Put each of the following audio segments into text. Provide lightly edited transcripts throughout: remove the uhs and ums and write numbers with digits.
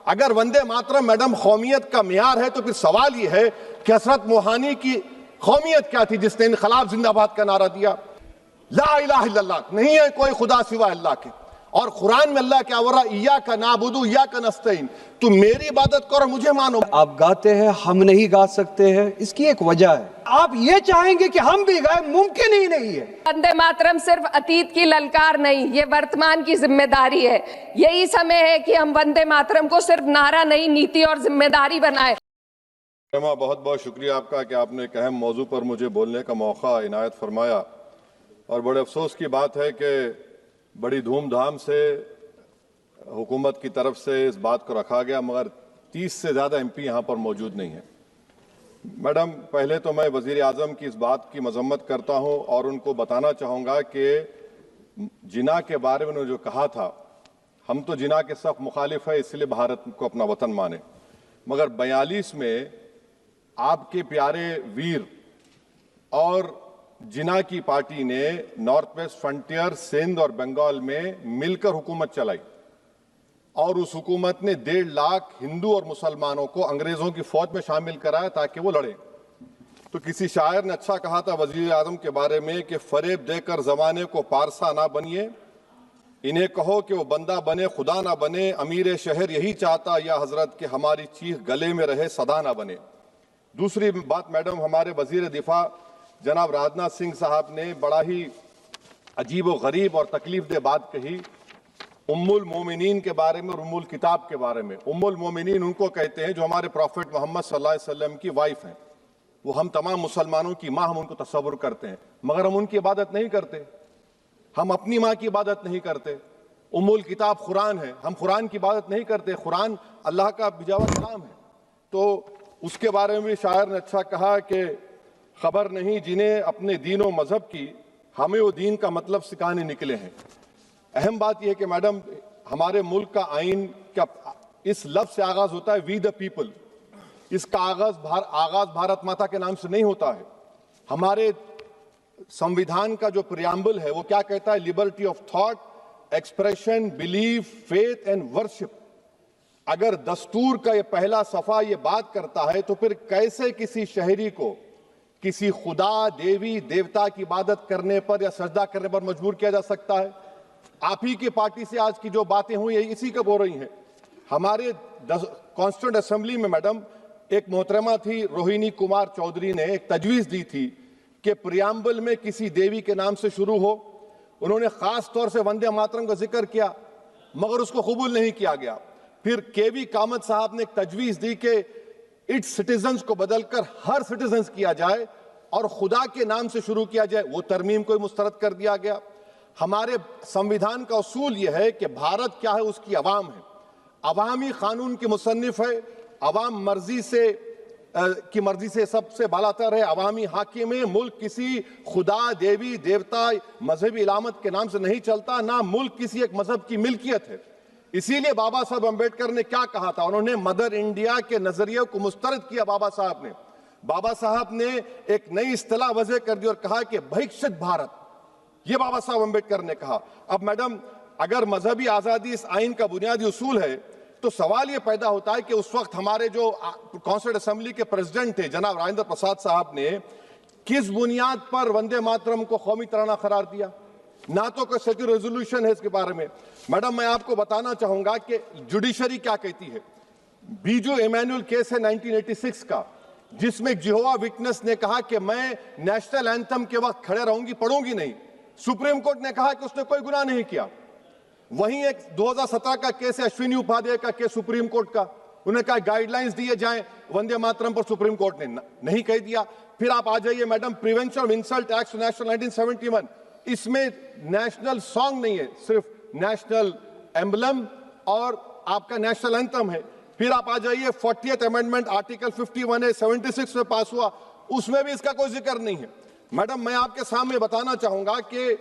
अगर वंदे मातरम मैडम कौमियत का मियार है तो फिर सवाल यह है कि हजरत मोहानी की कौमियत क्या थी जिसने इनकलाब जिंदाबाद का नारा दिया? ला इलाहा इल्लल्लाह, नहीं है कोई खुदा सिवा अल्लाह के। और कुरान में अल्लाह क्या बोल रहा? इय्याका नाबुदु इय्याका नस्तईन, तुम मेरी इबादत करो मुझे मानो। आप गाते हैं, हम नहीं गा सकते हैं, इसकी एक वजह है। आप ये चाहेंगे कि हम भी गाएं, मुमकिन ही नहीं है। वंदे मातरम सिर्फ अतीत की ललकार नहीं, ये वर्तमान की जिम्मेदारी है। यही समय है कि हम वंदे मातरम को सिर्फ नारा नहीं, नीति और जिम्मेदारी बनाए। बहुत बहुत शुक्रिया आपका कि आपने एक अहम मौजू पर मुझे बोलने का मौका इनायत फरमाया। और बड़े अफसोस की बात है कि बड़ी धूमधाम से हुकूमत की तरफ से इस बात को रखा गया, मगर 30 से ज़्यादा एमपी यहाँ पर मौजूद नहीं है। मैडम, पहले तो मैं वज़ीर आज़म की इस बात की मजम्मत करता हूँ और उनको बताना चाहूँगा कि जिना के बारे में उन्होंने जो कहा था, हम तो जिना के सख्त मुखालिफ है, इसलिए भारत को अपना वतन माने, मगर 42 में आपके प्यारे वीर और जिना की पार्टी ने नॉर्थ वेस्ट फ्रंटियर, सिंध और बंगाल में मिलकर हुकूमत चलाई और उस हुकूमत ने 1.5 लाख हिंदू और मुसलमानों को अंग्रेजों की फौज में शामिल कराया ताकि वो लड़े। तो किसी शायर ने अच्छा कहा था वजीर आजम के बारे में कि फरेब देकर जमाने को पारसा ना बनिए, इन्हें कहो कि वो बंदा बने खुदा ना बने, अमीर शहर यही चाहता या हजरत कि हमारी चीख गले में रहे सदा ना बने। दूसरी बात मैडम, हमारे वजीर दिफा जनाब राजनाथ सिंह साहब ने बड़ा ही अजीब व गरीब और तकलीफ दे बात कही उम्मुल मोमिनीन के बारे में और उम्मुल किताब के बारे में। उम्मुल मोमिनीन उनको कहते हैं जो हमारे प्रॉफिट मोहम्मद सल्लल्लाहु अलैहि वसल्लम की वाइफ हैं, वो हम तमाम मुसलमानों की माँ, हम उनको तस्वुर करते हैं, मगर हम उनकी इबादत नहीं करते, हम अपनी माँ की इबादत नहीं करते। उम्मुल किताब कुरान है, हम कुरान की इबादत नहीं करते, कुरान अल्लाह का भिजावा कलाम है। तो उसके बारे में भी शायर ने अच्छा कहा कि खबर नहीं जिन्हें अपने दीन और मजहब की, हमें वो दीन का मतलब सिखाने निकले हैं। अहम बात यह है कि मैडम, हमारे मुल्क का आइन क्या इस लफ्ज से आगाज होता है, वी द पीपल। इसका आगाज भारत माता के नाम से नहीं होता है। हमारे संविधान का जो प्रियम्बल है वो क्या कहता है? Liberty of thought, expression, belief, faith and worship. अगर दस्तूर का ये पहला सफा ये बात करता है तो फिर कैसे किसी शहरी को किसी खुदा, देवी, देवता की इबादत करने पर या सजदा करने पर मजबूर किया जा सकता है? आप ही की पार्टी से आज की जो बातें हुई इसी कब हो रही हैं। हमारे कॉन्स्टिट्यूंट असेंबली में मैडम एक मोहतरमा थी रोहिणी कुमार चौधरी ने एक तजवीज दी थी कि प्रियम्बल में किसी देवी के नाम से शुरू हो। उन्होंने खास तौर से वंदे मातरम का जिक्र किया, मगर उसको कबूल नहीं किया गया। फिर केवी कामत साहब ने एक तजवीज दी कि इट्स सिटीजन्स को बदलकर हर सिटीजन्स किया जाए और खुदा के नाम से शुरू किया जाए, वो तरमीम को मुस्तरद कर दिया गया। हमारे संविधान का उसूल यह है कि भारत क्या है, उसकी अवाम है, अवामी कानून की मुसन्निफ है, अवाम मर्जी से सबसे बालातर है, अवामी हाकिम है। मुल्क किसी खुदा, देवी, देवता, मजहबी इलामत के नाम से नहीं चलता, ना मुल्क किसी एक मजहब की मिल्कियत है। इसीलिए बाबा साहब अम्बेडकर ने क्या कहा था? उन्होंने मदर इंडिया के नजरिए को मुस्तरद किया। बाबा साहब ने एक नई इस्तिलाह वजह कर दी और कहा कि भिक्षित भारत, ये बाबा साहब अम्बेडकर ने कहा। अब मैडम, अगर मजहबी आजादी इस आइन का बुनियादी उसूल है तो सवाल ये पैदा होता है कि उस वक्त हमारे जो कॉन्स्टिट्यूंट असेंबली के प्रेसिडेंट थे जनाब राजेंद्र प्रसाद साहब ने किस बुनियाद पर वंदे मातरम को कौमी तराना करार दिया? ना तो कोई सेक्यूर रेजोल्यूशन है इसके बारे में। मैडम, मैं आपको बताना चाहूंगा कि जुडिशरी क्या कहती है। बीजू इमैनुअल केस है 1986 का, जिसमें जिहोवा विटनेस ने कहा कि मैं नेशनल एंथम के वक्त खड़े रहूंगी, पढ़ूंगी नहीं। सुप्रीम कोर्ट ने कहा कि उसने कोई गुनाह नहीं किया। वहीं एक 2017 का केस है अश्विनी उपाध्याय का केस सुप्रीम कोर्ट का, उन्हें कहा गाइडलाइंस दिए जाएं वंदे मातरम पर, सुप्रीम कोर्ट ने नहीं कह दिया। फिर आप आ जाइए madam, prevention of insult act national 1971, इसमें नेशनल सॉन्ग नहीं है, सिर्फ नेशनल एम्बलम और आपका नेशनल एंथम है। फिर आप आ जाइए 40th अमेंडमेंट आर्टिकल 51 है, 76 में पास हुआ, उसमें भी इसका कोई जिक्र नहीं है। मैडम, मैं आपके सामने बताना चाहूंगा कि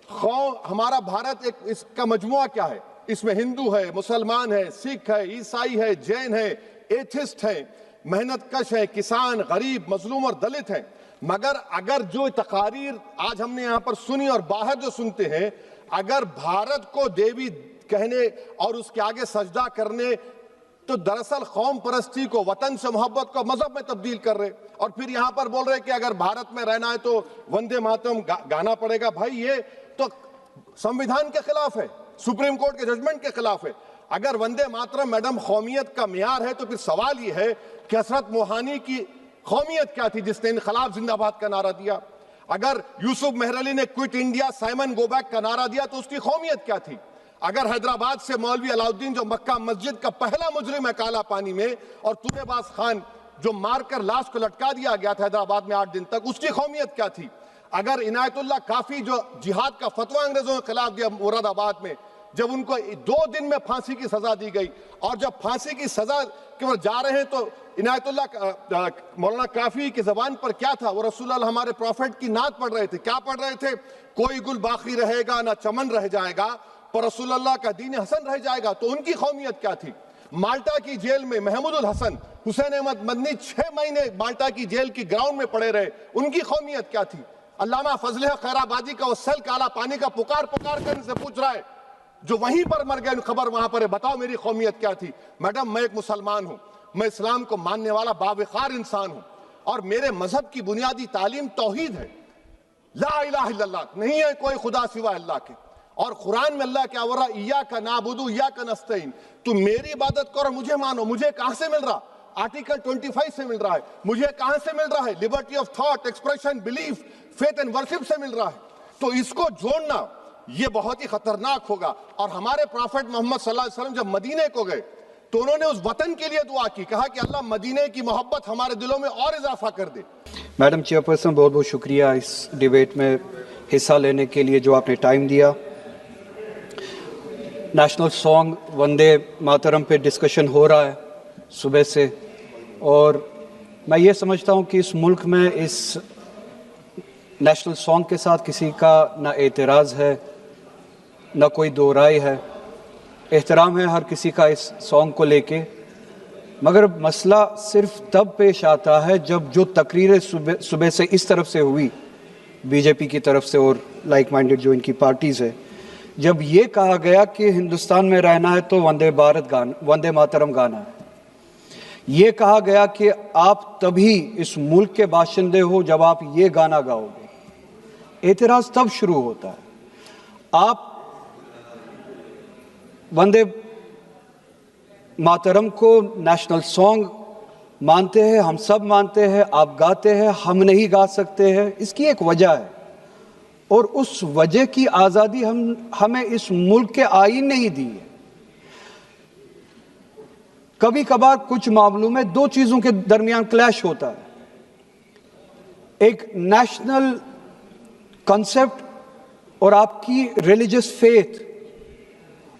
हमारा भारत एक इसका मजमुआ क्या है। इसमें हिंदू है, मुसलमान है, सिख है, ईसाई है, जैन है, एथिस्ट है, मेहनत कश है, किसान, गरीब, मजलूम और दलित है। मगर अगर जो तकारीर आज हमने यहां पर सुनी और बाहर जो सुनते हैं, अगर भारत को देवी कहने और उसके आगे सजदा करने तो दरअसल कौम परस्ती को, वतन से मोहब्बत को मजहब में तब्दील कर रहे, और फिर यहां पर बोल रहे कि अगर भारत में रहना है तो वंदे मातरम गाना पड़ेगा। भाई ये तो संविधान के खिलाफ है, सुप्रीम कोर्ट के जजमेंट के खिलाफ है। अगर वंदे मातरम मैडम कौमियत का मियार है तो फिर सवाल ये है कि हसरत मोहानी की कौमियत क्या थी जिसने इनकलाब जिंदाबाद का नारा दिया? अगर यूसुफ मेहरली ने quit India Simon go back का नारा दिया तो उसकी कौमियत क्या थी? अगर हैदराबाद से मौलवी अलाउद्दीन जो मक्का मस्जिद का पहला मुजरिम है काला पानी में, और तूरेबाज खान जो मारकर लाश को लटका दिया गया था हैदराबाद में 8 दिन तक, उसकी कौमियत क्या थी? अगर इनायतुल्लाह काफी जो जिहाद का फतवा अंग्रेजों के खिलाफ दिया मुरादाबाद में, जब उनको 2 दिन में फांसी की सजा दी गई, और जब फांसी की सजा के ओर जा रहे हैं तो इनायतुल्लाह मौलाना काफी की जबान पर क्या था? वो रसूलुल्लाह हमारे प्रॉफिट की नात पढ़ रहे थे। क्या पढ़ रहे थे? कोई गुल बाकी रहेगा ना चमन रह जाएगा, पर रसूलुल्लाह का दीन हसन रह जाएगा। तो उनकी कौमियत क्या थी? माल्टा की जेल में महमूदुल हसन, हुसैन अहमद मदनी 6 महीने माल्टा की जेल की ग्राउंड में पड़े रहे, उनकी कौमियत क्या थी? अल्लामा फजल खैराबादी का वो सेल काला पानी का पुकार कर से पूछ रहा है जो वहीं पर मर गए, खबर वहां पर है, बताओ मेरी कौमियत क्या थी? मैडम मैं एक मुसलमान हूं, मैं इस्लाम को मानने वाला बावकार इंसान हूं, और मेरे मजहब की बुनियादी तालीम तौहीद है, ला इलाहा इल्लल्लाह, नहीं है कोई खुदा सिवा अल्लाह के। और कुरान में अल्लाह क्या बोल रहा? इय्याका नाबुदु इय्याका नस्तईन, तुम मेरी इबादत करो, मुझे मानो। मुझे कहां से मिल रहा? आर्टिकल 25 से मिल रहा है। मुझे कहां से मिल रहा है? Liberty of thought, expression, belief, faith and worship से मिल रहा है। तो इसको जोड़ना ये बहुत ही खतरनाक होगा। और हमारे प्रॉफिट मोहम्मद सल्लल्लाहु अलैहि वसल्लम जब मदीने को गए तो उन्होंने उस वतन के लिए दुआ की, कहा कि अल्लाह मदीने की मोहब्बत हमारे दिलों में और इजाफा कर दे। मैडम चेयरपर्सन, बहुत बहुत शुक्रिया इस डिबेट में हिस्सा लेने के लिए जो आपने टाइम दिया। नेशनल सॉन्ग वंदे मातरम पे डिस्कशन हो रहा है सुबह से, और मैं ये समझता हूँ कि इस मुल्क में इस नेशनल सॉन्ग के साथ किसी का ना एतराज़ है, ना कोई दो राय है। एहतराम है हर किसी का इस सॉन्ग को लेके, मगर मसला सिर्फ तब पेश आता है जब जो तकरीरें सुबह से इस तरफ से हुई, बीजेपी की तरफ से और लाइक माइंडेड जो इनकी पार्टीज़ है, जब ये कहा गया कि हिंदुस्तान में रहना है तो वंदे मातरम गाना है। ये कहा गया कि आप तभी इस मुल्क के बाशिंदे हो जब आप ये गाना गाओगे। एतराज़ तब शुरू होता है। आप वंदे मातरम को नेशनल सॉन्ग मानते हैं, हम सब मानते हैं, आप गाते हैं, हम नहीं गा सकते हैं। इसकी एक वजह है, और उस वजह की आज़ादी हमें इस मुल्क के आईन ने ही दी है। कभी कभार कुछ मामलों में दो चीज़ों के दरमियान क्लैश होता है, एक नेशनल कॉन्सेप्ट और आपकी रिलीजियस फेथ,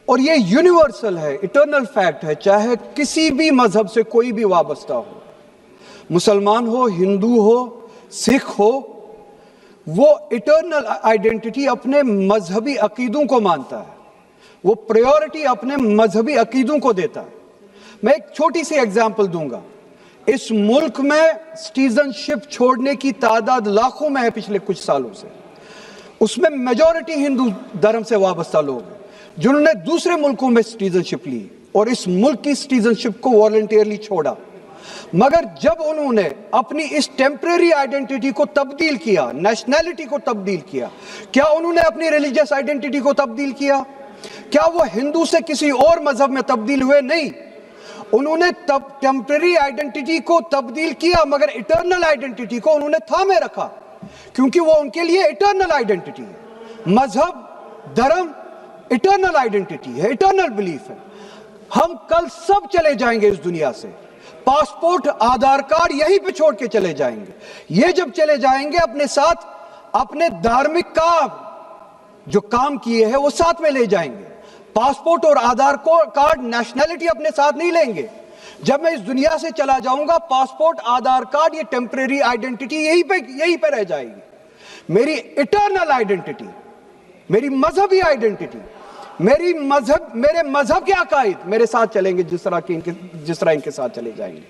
और ये यूनिवर्सल है, इटर्नल फैक्ट है, चाहे किसी भी मजहब से कोई भी वाबस्ता हो, मुसलमान हो, हिंदू हो, सिख हो, वो इटर्नल आइडेंटिटी अपने मजहबी अकीदों को मानता है, वो प्रायोरिटी अपने मजहबी अकीदों को देता है। मैं एक छोटी सी एग्जांपल दूंगा। इस मुल्क में सिटीजनशिप छोड़ने की तादाद लाखों में है पिछले कुछ सालों से, उसमें मेजॉरिटी हिंदू धर्म से वाबस्ता लोग हैं जिन्होंने दूसरे मुल्कों में सिटीजनशिप ली और इस मुल्क की सिटीजनशिप को वॉलंटियरली छोड़ा। मगर जब उन्होंने अपनी इस टेम्परेरी आइडेंटिटी को तब्दील किया, नेशनैलिटी को तब्दील किया, क्या उन्होंने अपनी रिलीजियस आइडेंटिटी को तब्दील किया? क्या वो हिंदू से किसी और मजहब में तब्दील हुए? नहीं, उन्होंने टेम्परेरी आइडेंटिटी को तब्दील किया, मगर इटर्नल आइडेंटिटी को उन्होंने थामे रखा, क्योंकि वो उनके लिए इटर्नल आइडेंटिटी है। मजहब, धर्म इटर्नल आइडेंटिटी है, इटर्नल बिलीफ है। हम कल सब चले जाएंगे इस दुनिया से, पासपोर्ट, आधार कार्ड यहीं पे छोड़ के चले जाएंगे। ये जब चले जाएंगे अपने साथ अपने धार्मिक जो काम किए हैं वो साथ में ले जाएंगे। पासपोर्ट और आधार कार्ड, नेशनैलिटी अपने साथ नहीं लेंगे। जब मैं इस दुनिया से चला जाऊंगा, पासपोर्ट, आधार कार्ड, ये टेम्परेरी आइडेंटिटी यहीं पे रह जाएगी। मेरी इटर्नल आइडेंटिटी, मेरी मजहबी आइडेंटिटी, मेरे मजहब के अकायद मेरे साथ चलेंगे जिस तरह इनके साथ चले जाएंगे,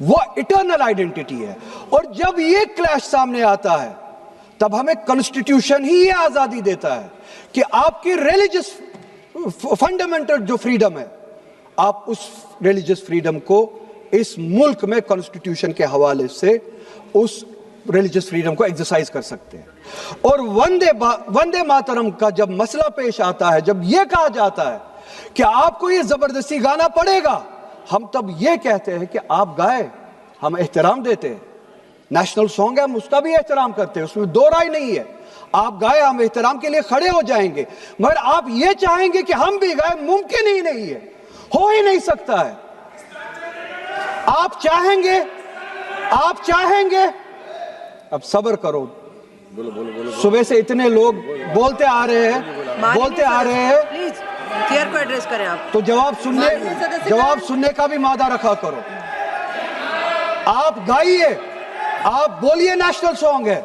वो इटर्नल आइडेंटिटी है। और जब ये क्लैश सामने आता है तब हमें कॉन्स्टिट्यूशन ही ये आजादी देता है कि आपकी रिलीजियस फंडामेंटल जो फ्रीडम है, आप उस रिलीजियस फ्रीडम को इस मुल्क में कॉन्स्टिट्यूशन के हवाले से उस रिलीजियस फ्रीडम को एक्सरसाइज कर सकते हैं। और वंदे मातरम का जब मसला पेश आता है, जब यह कहा जाता है कि आपको ये जबरदस्ती गाना पड़ेगा, हम तब ये कहते हैं कि आप गाए, हम एहतराम देते हैं। नेशनल सॉन्ग है, हम उसका भी एहतराम करते हैं, उसमें दो राय नहीं है। आप गाए, हम एहतराम के लिए खड़े हो जाएंगे। मगर आप ये चाहेंगे कि हम भी गाए, मुमकिन ही नहीं है, हो ही नहीं सकता है। आप चाहेंगे, अब सब्र करो। सुबह से इतने लोग बोलते आ रहे हैं। प्लीज चेयर को एड्रेस करें आप। तो जवाब सुनने का भी मादा रखा करो। आप गाइए, आप बोलिए नेशनल सॉन्ग है,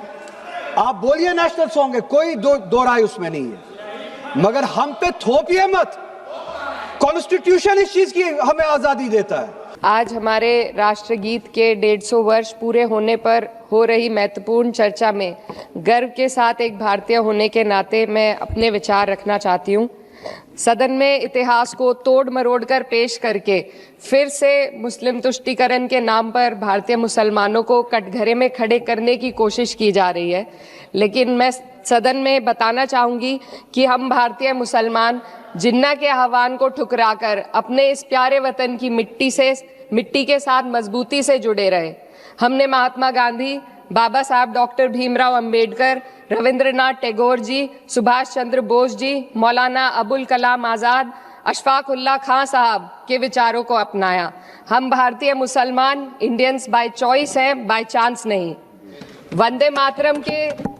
आप बोलिए नेशनल सॉन्ग है, कोई दो राय उसमें नहीं है। मगर हम पे थोपिए मत। कॉन्स्टिट्यूशन इस चीज की हमें आजादी देता है। आज हमारे राष्ट्रगीत के 150 वर्ष पूरे होने पर हो रही महत्वपूर्ण चर्चा में गर्व के साथ एक भारतीय होने के नाते मैं अपने विचार रखना चाहती हूँ। सदन में इतिहास को तोड़ मरोड़ कर पेश करके फिर से मुस्लिम तुष्टीकरण के नाम पर भारतीय मुसलमानों को कटघरे में खड़े करने की कोशिश की जा रही है। लेकिन मैं सदन में बताना चाहूँगी कि हम भारतीय मुसलमान जिन्ना के आह्वान को ठुकराकर अपने इस प्यारे वतन की मिट्टी के साथ मजबूती से जुड़े रहे। हमने महात्मा गांधी, बाबा साहब डॉक्टर भीमराव अंबेडकर, रविंद्रनाथ टैगोर जी, सुभाष चंद्र बोस जी, मौलाना अबुल कलाम आज़ाद, अशफाक उल्लाह खां साहब के विचारों को अपनाया। हम भारतीय मुसलमान इंडियंस बाय चॉइस हैं, बाय चांस नहीं। वंदे मातरम के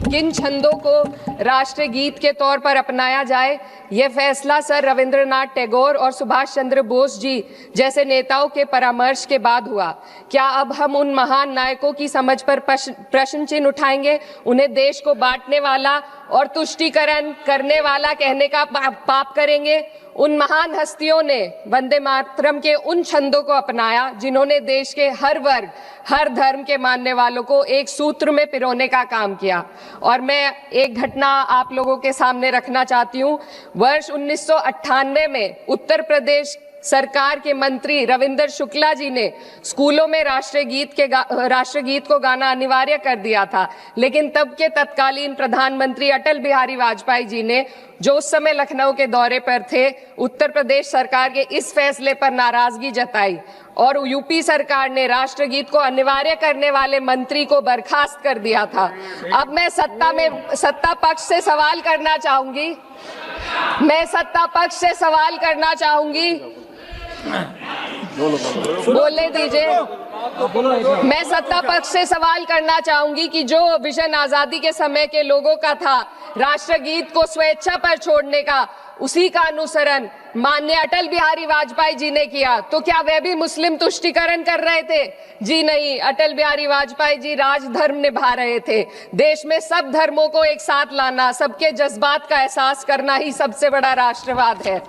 किन छंदों को राष्ट्रगीत के तौर पर अपनाया जाए, यह फैसला सर रविंद्रनाथ टैगोर और सुभाष चंद्र बोस जी जैसे नेताओं के परामर्श के बाद हुआ। क्या अब हम उन महान नायकों की समझ पर प्रश्न चिन्ह उठाएंगे, उन्हें देश को बांटने वाला और तुष्टीकरण करने वाला कहने का पाप करेंगे? उन महान हस्तियों ने वंदे मातरम के उन छंदों को अपनाया जिन्होंने देश के हर वर्ग, हर धर्म के मानने वालों को एक सूत्र में पिरोने का काम किया। और मैं एक घटना आप लोगों के सामने रखना चाहती हूँ। वर्ष 1998 में उत्तर प्रदेश सरकार के मंत्री रविंदर शुक्ला जी ने स्कूलों में राष्ट्रगीत को गाना अनिवार्य कर दिया था। लेकिन तब के तत्कालीन प्रधानमंत्री अटल बिहारी वाजपेयी जी ने, जो उस समय लखनऊ के दौरे पर थे, उत्तर प्रदेश सरकार के इस फैसले पर नाराजगी जताई और यूपी सरकार ने राष्ट्रगीत को अनिवार्य करने वाले मंत्री को बर्खास्त कर दिया था। अब मैं सत्ता पक्ष से सवाल करना चाहूंगी, बोलने दीजिए। मैं सत्ता पक्ष से सवाल करना चाहूंगी कि जो विजन आजादी के समय के लोगों का था राष्ट्रगीत को स्वेच्छा पर छोड़ने का, उसी का अनुसरण माननीय अटल बिहारी वाजपेयी जी ने किया, तो क्या वे भी मुस्लिम तुष्टीकरण कर रहे थे? जी नहीं, अटल बिहारी वाजपेयी जी राजधर्म निभा रहे थे। देश में सब धर्मों को एक साथ लाना, सबके जज्बात का एहसास करना ही सबसे बड़ा राष्ट्रवाद है।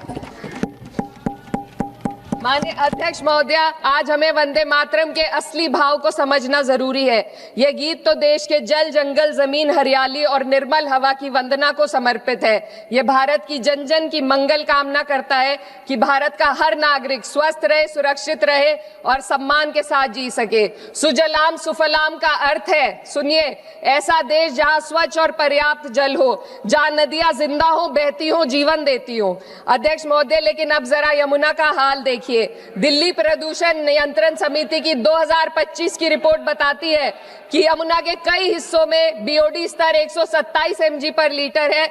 माननीय अध्यक्ष महोदय, आज हमें वंदे मातरम के असली भाव को समझना जरूरी है। यह गीत तो देश के जल, जंगल, जमीन, हरियाली और निर्मल हवा की वंदना को समर्पित है। यह भारत की जन जन की मंगल कामना करता है कि भारत का हर नागरिक स्वस्थ रहे, सुरक्षित रहे और सम्मान के साथ जी सके। सुजलाम सुफलाम का अर्थ है, सुनिए, ऐसा देश जहां स्वच्छ और पर्याप्त जल हो, जहां नदियां जिंदा हो, बहती हो, जीवन देती हो। अध्यक्ष महोदय, लेकिन अब जरा यमुना का हाल देखिए। दिल्ली प्रदूषण नियंत्रण समिति की 2025 की रिपोर्ट बताती है कि यमुना के कई हिस्सों में बीओडी स्तर 127 mg पर लीटर है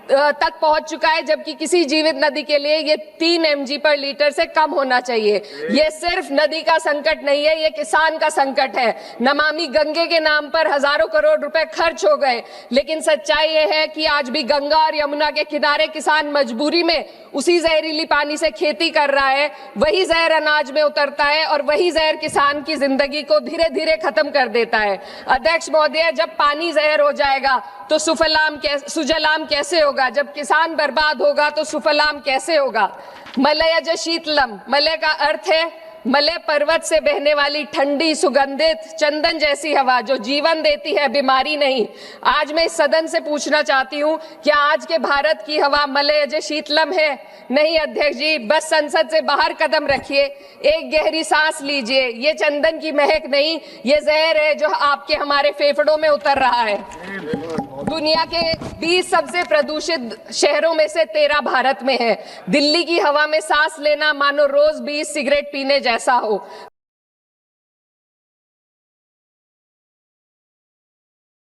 तक पहुंच चुका है, जबकि किसी जीवित नदी के लिए ये 3 mg पर लीटर से कम होना चाहिए। ये सिर्फ नदी का संकट नहीं है, ये किसान का संकट है। नमामि गंगे के नाम पर हजारों करोड़ रुपए खर्च हो गए, लेकिन सच्चाई ये है कि आज भी गंगा और यमुना के किनारे किसान मजबूरी में उसी जहरीली पानी से खेती कर रहा है। वही जहर अनाज में उतरता है और वही जहर किसान की जिंदगी को धीरे धीरे खत्म कर देता है। अध्यक्ष महोदय, जब पानी जहर हो जाएगा तो सुजलाम कैसे होगा? जब किसान बर्बाद होगा तो सुफलाम कैसे होगा? मलयज शीतलम, मलय का अर्थ है मलय पर्वत से बहने वाली ठंडी सुगंधित चंदन जैसी हवा जो जीवन देती है, बीमारी नहीं। आज मैं इस सदन से पूछना चाहती हूं, क्या आज के भारत की हवा मलय जो शीतलम है? नहीं अध्यक्ष जी, बस संसद से बाहर कदम रखिए, एक गहरी सांस लीजिए। ये चंदन की महक नहीं, ये जहर है जो आपके हमारे फेफड़ों में उतर रहा है। दुनिया के 20 सबसे प्रदूषित शहरों में से 13 भारत में है। दिल्ली की हवा में सांस लेना मानो रोज 20 सिगरेट पीने जैसा हो।